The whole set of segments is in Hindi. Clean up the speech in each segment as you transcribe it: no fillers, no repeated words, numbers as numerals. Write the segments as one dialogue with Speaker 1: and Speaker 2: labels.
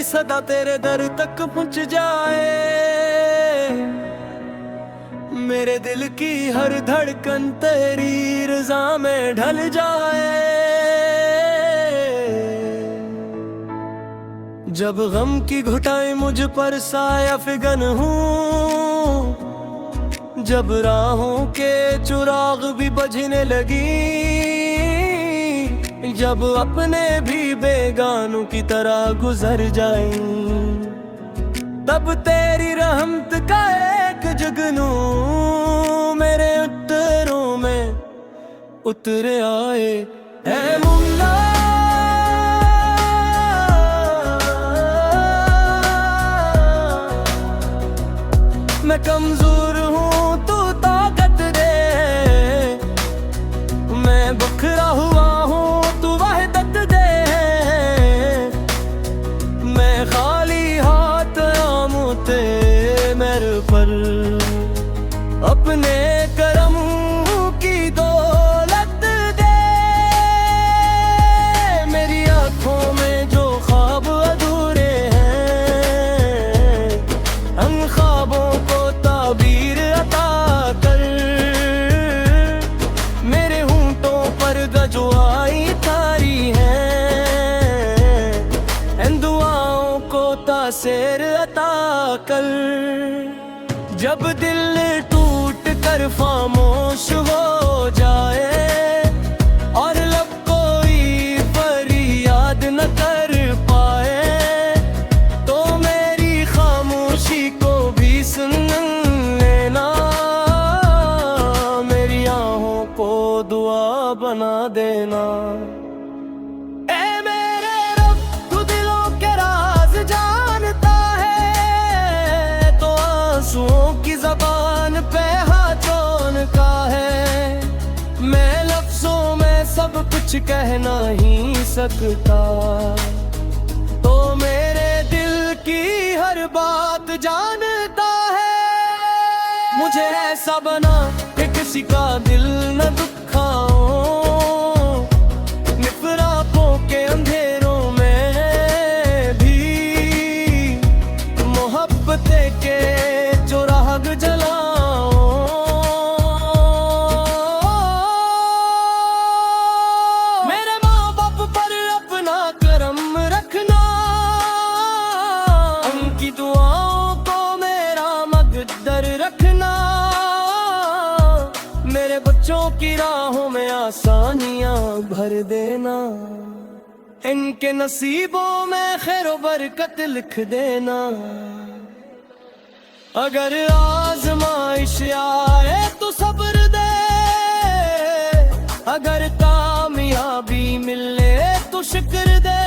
Speaker 1: सदा तेरे दर तक पहुंच जाए। मेरे दिल की हर धड़कन तेरी रज़ा में ढल जाए। जब गम की घुटाई मुझ पर साया फिगन हूँ, जब राहों के चुराग भी बुझने लगी, जब अपने भी बेगानों की तरह गुजर जाएं, तब तेरी रहमत का एक जुगनू मेरे उत्तरों में उतर आए। ऐ मुल्ला मैं कमजोर हूँ, तू ताकत दे। मैं बखरा हुआ हूँ, तू वहदत दे। मैं खाली हाथ आऊँ तेरे मेरे पर, अपने करम की दौलत दे। मेरी आँखों में जो ख्वाब अधूरे हैं, उन ख्वाबों को ताबीर अता कर। मेरे होंठों पर जो आई तारी है, इन दुआओं को तासीर अता कर। जब दिल टूट कर खामोश हो जाए और लब कोई फरियाद न कर पाए, तो मेरी खामोशी को भी सुन लेना। मेरी आहों को दुआ बना देना। ऐ मेरे रब, तू दिलों के राज जानता है, तो आंसुओं की ज़बान पे हाथों का है। मैं लफ्ज़ों में सब कुछ कह नहीं सकता, तो मेरे दिल की हर बात जानता है। मुझे ऐसा बना कि किसी का दिल न दुखाऊं, निफरापों के अंधेरों में भी मोहब्बतें के चुराग जलाऊं। मेरे माँ बाप पर अपना करम रखना, उनकी दुआओं को मेरा मकद्दर रखना। मेरे बच्चों की राहों में आसानियां भर देना, इनके नसीबों में खैर बरकत लिख देना। अगर आजमाइश आए तो सब्र दे, अगर कामयाबी मिले तो शुक्र दे।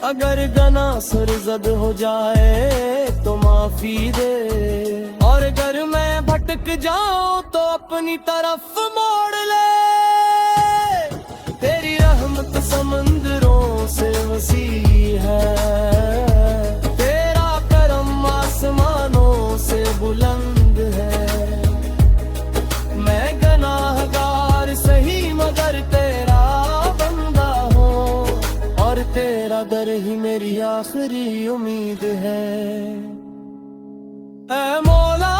Speaker 1: अगर गना सरजद हो जाए तो माफी दे, और अगर मैं भटक जाऊं तो अपनी तरफ मोड़ ले। तेरी रहमत समंदरों से वसी है, तेरा करम आसमानों से बुलंद है। मैं गनाहगार सही मगर तेरा बंदा हूँ, और तेरा दर ही मेरी आखिरी उम्मीद है। ऐ मौला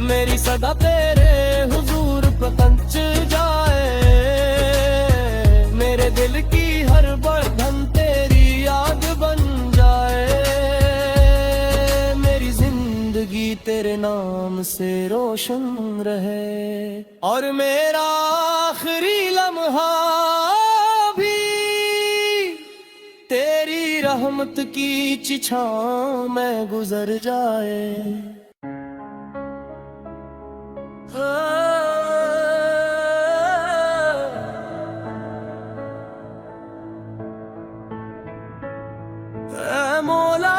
Speaker 1: मेरी सदा तेरे हुजूर पे पहुंच जाए। मेरे दिल की हर बंधन तेरी याद बन जाए। मेरी जिंदगी तेरे नाम से रोशन रहे, और मेरा आखिरी लम्हा भी तेरी रहमत की छांव में गुजर जाए। ऐ मौला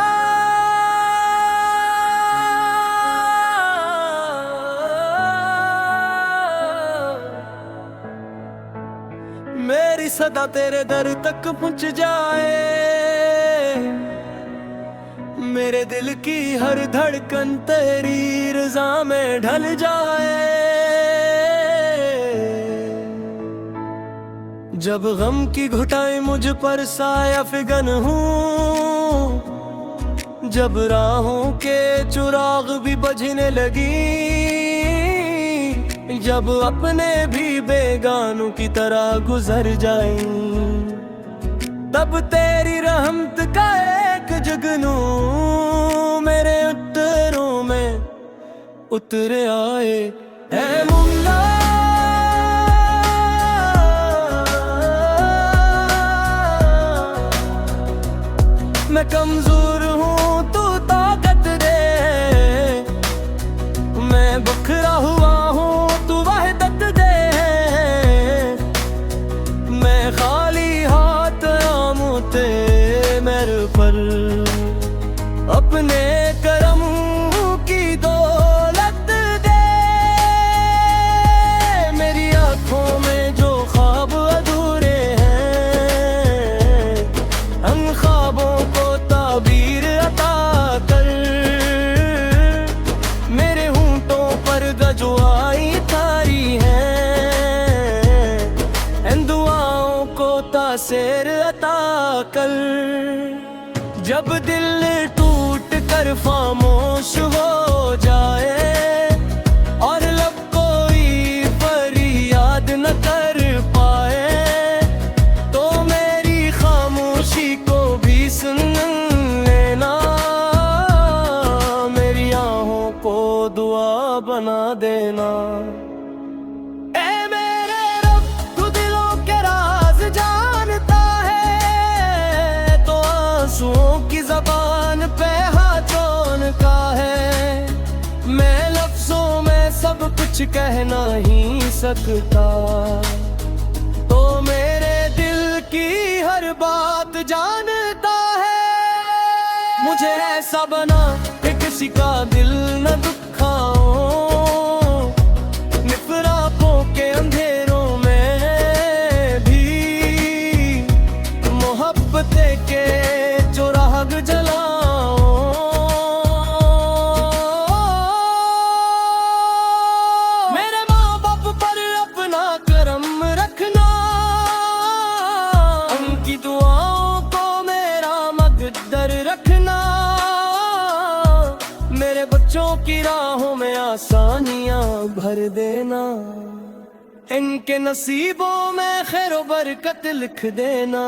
Speaker 1: मेरी सदा तेरे दर तक पहुंच जाए। मेरे दिल की हर धड़कन तेरी रज़ा में ढल जाए। जब गम की घुटाई मुझ पर साया फिगन हूँ, जब राहों के चिराग भी बुझने लगी, जब अपने भी बेगानों की तरह गुजर जाएं, तब तेरी रहमत का एक जुगनू मेरे उत्तरों में उतर आए। ऐ मुल्ला मैं कमजोर हूँ, तू ताकत दे, मैं बखरा हुआ हूँ, तू वहदत दे, मैं खाली हाथ आऊँ तेरे मेरे पर, अपने करम की दौलत दे, मेरी आँखों में जो ख्वाब अधूरे हैं, उन ख्वाबों को ताबीर अता कर, मेरे होंठों पर गजुआई तारी है, इन दुआओं को तासीर अता कर। जब दिल टूट कर खामोश हो जाए और लब कोई फरियाद न कर पाए, तो मेरी खामोशी को भी सुन लेना, मेरी आहों को दुआ बना देना। ऐ मेरे रब, तू दिलों के राज जानता है, तो आंसुओं की ज़बान पे हाथों का है, मैं लफ्ज़ों में सब कुछ कह नहीं सकता, तो मेरे दिल की हर बात जानता है। मुझे ऐसा बना कि किसी का दिल न दुखाऊं, निफराकों के अंधेरों में भी मोहब्बतें के चिराग जलाऊं। मेरे माँ बाप पर अपना करम रखना, उनकी दुआओं को मेरा मकद्दर रखना, मेरे बच्चों की राहों में आसानियां भर देना, इनके नसीबों में खैर बरकत लिख देना।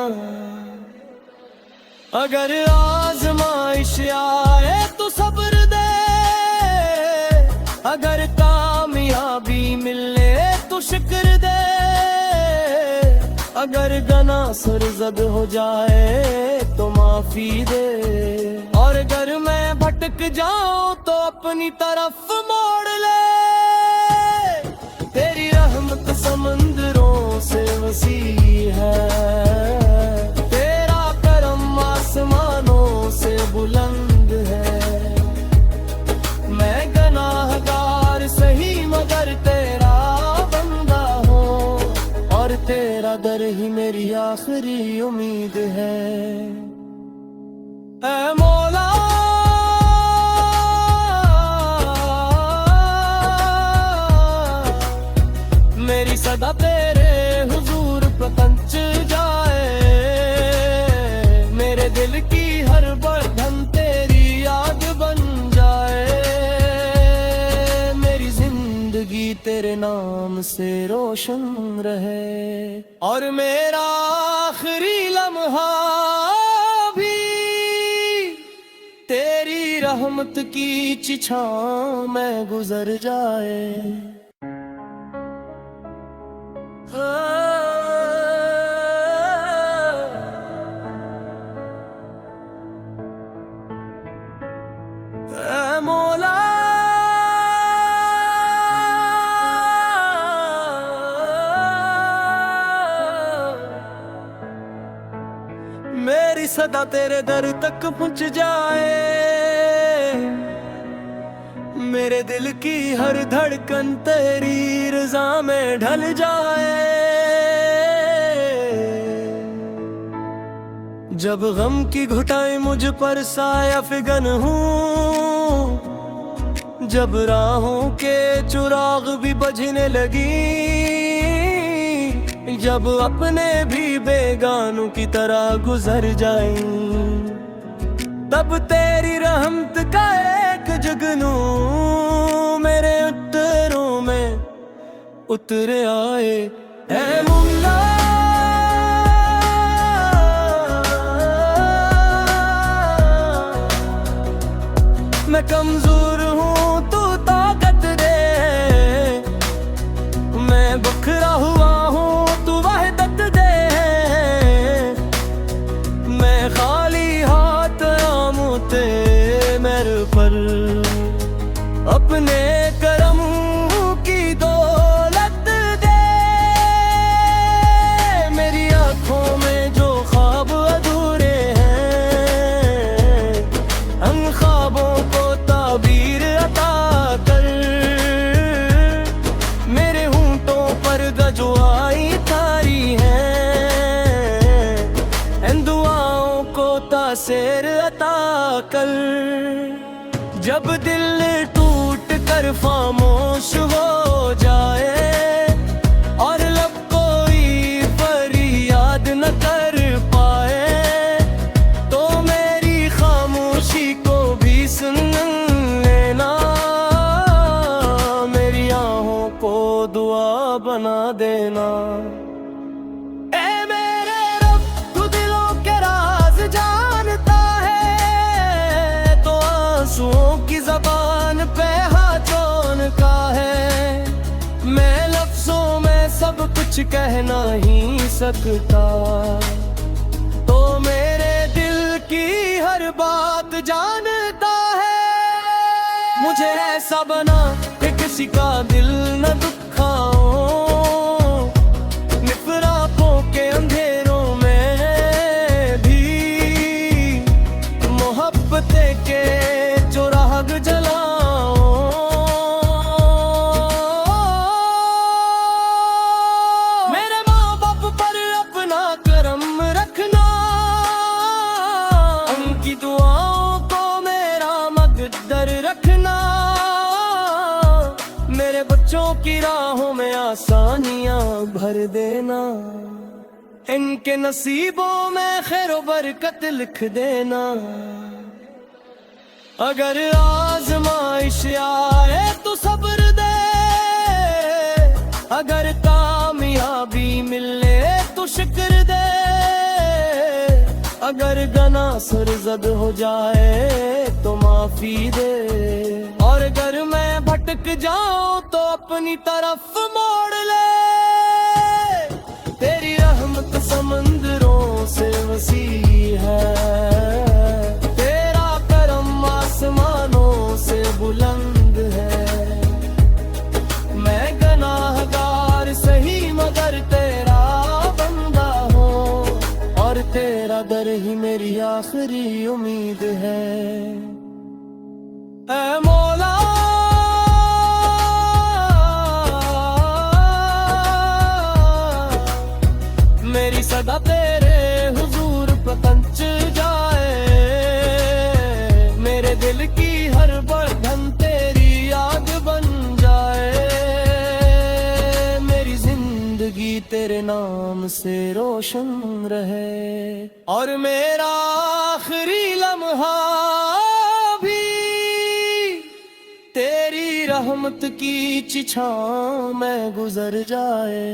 Speaker 1: अगर आजमाइश आए तो सब्र दे, अगर कामयाबी मिले तो शुक्र दे, अगर गना सरजद हो जाए तो माफी दे, और अगर मैं भटक जाऊं तो अपनी तरफ मोड़ ले। तेरी रहमत समंदरों से वसी है, तेरा करम आसमानों से बुलंद है, मैं गनाहगार सही मगर तेरा बंदा हूँ, और तेरा दर ही मेरी आखिरी उम्मीद है। ऐ मौला मेरी सदा तेरे हुजूर पे पहुंच जाए, मेरे दिल की हर बंधन तेरी याद बन जाए, मेरी जिंदगी तेरे नाम से रोशन रहे, और मेरा आखिरी लम्हा भी तेरी रहमत की छाँव में गुजर जाए। मौला मेरी सदा तेरे दर तक पहुंच जाए, मेरे दिल की हर धड़कन तेरी रज़ा में ढल जाए। जब गम की घुटाई मुझ पर साया फिगन हूँ, जब राहों के चिराग भी बुझने लगी, जब अपने भी बेगानों की तरह गुजर जाएं, तब तेरी रहमत का एक जुगनू मेरे उत्तरों में उतर आए। ऐ मुल्ला मैं कमजोर हूँ, तू ताकत दे, मैं बखरा हुआ हूँ, तू वहदत दे, मैं खाली हाथ आऊँ ते मेरे पर अपने करम की दौलत दे। मेरी आँखों में जो ख्वाब अधूरे हैं, उन ख्वाबों को ताबीर अता कर, मेरे होंठों पर गजवाई तारी है, इन दुआओं को तासीर अता कर। जब दिल टूट कर खामोश हो जाए और लब कोई फरियाद न कर पाए, तो मेरी खामोशी को भी सुन लेना, मेरी आहों को दुआ बना देना। ऐ मेरे रब, तू दिलों के राज जानता है, तो आंसुओं की ज़बान पे हाथों का है, मैं लफ्ज़ों में सब कुछ कह नहीं सकता, तो मेरे दिल की हर बात जानता है। मुझे ऐसा बना कि किसी का दिल न दुखाऊं, निफराकों के अंधेरों में भी मोहब्बतें के चौराग जलाऊं। मेरे माँ बाप पर अपना करम रखना, उनकी दुआओं को मेरा मकद्दर रखना, मेरे बच्चों की राहों में आसानियां भर देना, इनके नसीबों में खैर बरकत लिख देना। अगर आजमाइश आए तो सब्र दे, अगर कामयाबी मिले तो शुक्र दे, अगर गना सरजद हो जाए तो माफी दे, और अगर मैं भटक जाऊं तो अपनी तरफ मोड़ ले। तेरी रहमत समंदरों से वसी है, तेरा करम आसमानों से बुलंद है, मैं गनाहगार सही मगर तेरा बंदा हूँ, और तेरा दर ही मेरी आखिरी उम्मीद है। ऐ मौला मेरी सदा तेरे हुजूर पे पहुंच जाए, मेरे दिल की हर बंधन तेरी याद बन जाए, मेरी जिंदगी तेरे नाम से रोशन रहे, और मेरा आखिरी लम्हा भी तेरी रहमत की छाँव में गुजर जाए।